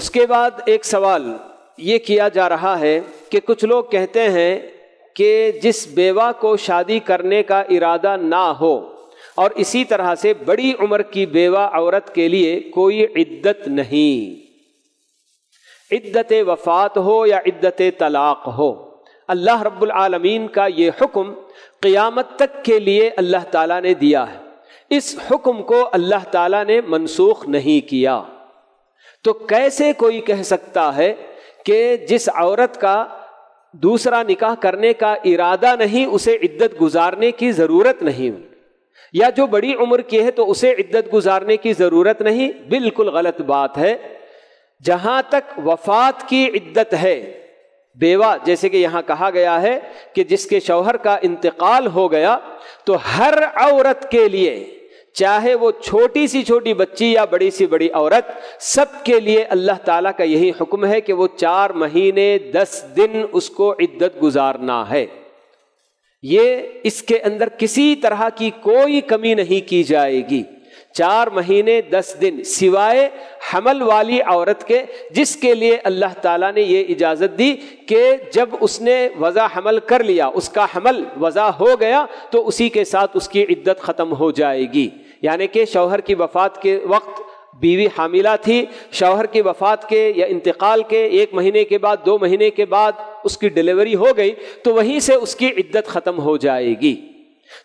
اس کے بعد ایک سوال یہ کیا جا رہا ہے کہ کچھ لوگ کہتے ہیں کہ جس بیوہ کو شادی کرنے کا ارادہ نہ ہو اور اسی طرح سے بڑی عمر کی بیوہ عورت کے لیے کوئی عدت نہیں، عدت وفات ہو یا عدت طلاق ہو، اللہ رب العالمین کا یہ حکم قیامت تک کے لیے اللہ تعالیٰ نے دیا ہے، اس حکم کو اللہ تعالیٰ نے منسوخ نہیں کیا۔ تو کیسے کوئی کہہ سکتا ہے کہ جس عورت کا دوسرا نکاح کرنے کا ارادہ نہیں اسے عدت گزارنے کی ضرورت نہیں، یا جو بڑی عمر کی ہے تو اسے عدت گزارنے کی ضرورت نہیں؟ بالکل غلط بات ہے۔ جہاں تک وفات کی عدت ہے، بیوہ جیسے کہ یہاں کہا گیا ہے کہ جس کے شوہر کا انتقال ہو گیا، تو ہر عورت کے لیے، چاہے وہ چھوٹی سی چھوٹی بچی یا بڑی سی بڑی عورت، سب کے لیے اللہ تعالیٰ کا یہی حکم ہے کہ وہ 4 مہینے 10 دن اس کو عدت گزارنا ہے۔ یہ اس کے اندر کسی طرح کی کوئی کمی نہیں کی جائے گی۔ 4 مہینے 10 دن سوائے حمل والی عورت کے، جس کے لیے اللہ تعالیٰ نے یہ اجازت دی کہ جب اس نے وضع حمل کر لیا، اس کا حمل وضع ہو گیا، تو اسی کے ساتھ اس کی عدت ختم ہو جائے گی۔ یعنی کہ شوہر کی وفات کے وقت بیوی حاملہ تھی، شوہر کی وفات کے یا انتقال کے 1 مہینے کے بعد 2 مہینے کے بعد اس کی ڈیلیوری ہو گئی، تو وہیں سے اس کی عدت ختم ہو جائے گی۔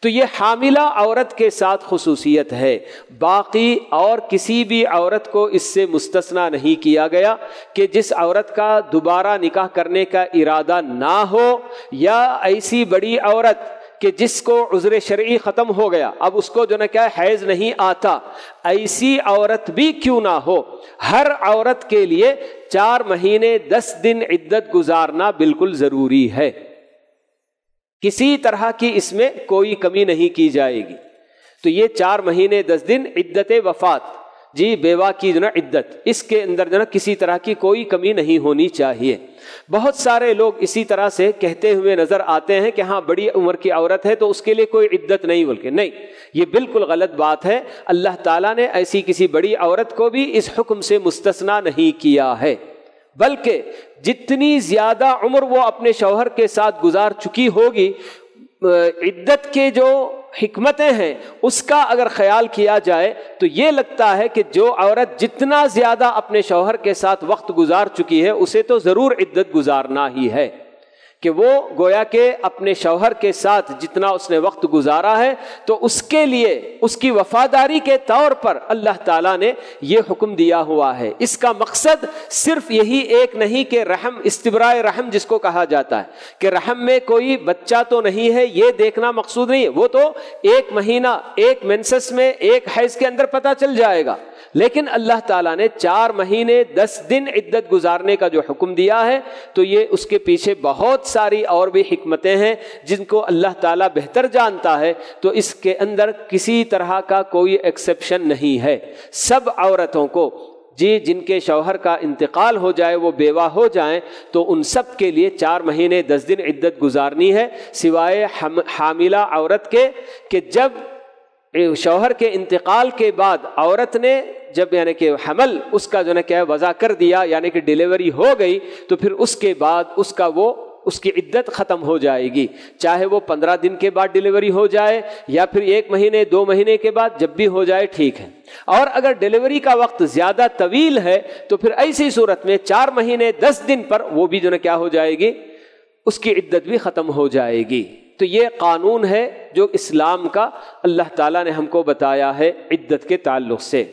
تو یہ حاملہ عورت کے ساتھ خصوصیت ہے، باقی اور کسی بھی عورت کو اس سے مستثنیٰ نہیں کیا گیا کہ جس عورت کا دوبارہ نکاح کرنے کا ارادہ نہ ہو، یا ایسی بڑی عورت کہ جس کو عذر شرعی ختم ہو گیا، اب اس کو جو نہ کیا حیض نہیں آتا، ایسی عورت بھی کیوں نہ ہو، ہر عورت کے لیے 4 مہینے 10 دن عدت گزارنا بالکل ضروری ہے۔ کسی طرح کی اس میں کوئی کمی نہیں کی جائے گی۔ تو یہ 4 مہینے 10 دن عدت وفات، جی بیوہ کی جو نا عدت، اس کے اندر جو نا کسی طرح کی کوئی کمی نہیں ہونی چاہیے۔ بہت سارے لوگ اسی طرح سے کہتے ہوئے نظر آتے ہیں کہ ہاں بڑی عمر کی عورت ہے تو اس کے لیے کوئی عدت نہیں، بلکہ نہیں، یہ بالکل غلط بات ہے۔ اللہ تعالیٰ نے ایسی کسی بڑی عورت کو بھی اس حکم سے مستثنیٰ نہیں کیا ہے، بلکہ جتنی زیادہ عمر وہ اپنے شوہر کے ساتھ گزار چکی ہوگی، عدت کے جو حکمتیں ہیں اس کا اگر خیال کیا جائے تو یہ لگتا ہے کہ جو عورت جتنا زیادہ اپنے شوہر کے ساتھ وقت گزار چکی ہے اسے تو ضرور عدت گزارنا ہی ہے، کہ وہ گویا کہ اپنے شوہر کے ساتھ جتنا اس نے وقت گزارا ہے تو اس کے لیے اس کی وفاداری کے طور پر اللہ تعالیٰ نے یہ حکم دیا ہوا ہے۔ اس کا مقصد صرف یہی ایک نہیں کہ رحم، استبراء رحم جس کو کہا جاتا ہے کہ رحم میں کوئی بچہ تو نہیں ہے، یہ دیکھنا مقصود نہیں ہے، وہ تو 1 مہینہ 1 مینسس میں 1 حیض کے اندر پتہ چل جائے گا، لیکن اللہ تعالیٰ نے 4 مہینے 10 دن عدت گزارنے کا جو حکم دیا ہے تو یہ اس کے پیچھے بہت ساری اور بھی حکمتیں ہیں جن کو اللہ تعالیٰ بہتر جانتا ہے، تو اس کے اندر کسی طرح کا کوئی ایکسیپشن نہیں ہے۔ سب عورتوں کو جی جن کے شوہر کا انتقال ہو جائے، وہ بیوہ ہو جائیں، تو ان سب کے لیے 4 مہینے 10 دن عدت گزارنی ہے، سوائے حاملہ عورت کے کہ جب شوہر کے انتقال کے بعد عورت نے جب یعنی کہ حمل اس کا جو ہے کیا وضع کر دیا، یعنی کہ ڈیلیوری ہو گئی، تو پھر اس کے بعد اس کی عدت ختم ہو جائے گی، چاہے وہ 15 دن کے بعد ڈیلیوری ہو جائے یا پھر 1 مہینے 2 مہینے کے بعد جب بھی ہو جائے ٹھیک ہے۔ اور اگر ڈیلیوری کا وقت زیادہ طویل ہے تو پھر ایسی صورت میں 4 مہینے 10 دن پر وہ بھی جو ہے کیا ہو جائے گی، اس کی عدت بھی ختم ہو جائے گی۔ تو یہ قانون ہے جو اسلام کا اللہ تعالیٰ نے ہم کو بتایا ہے عدت کے تعلق سے۔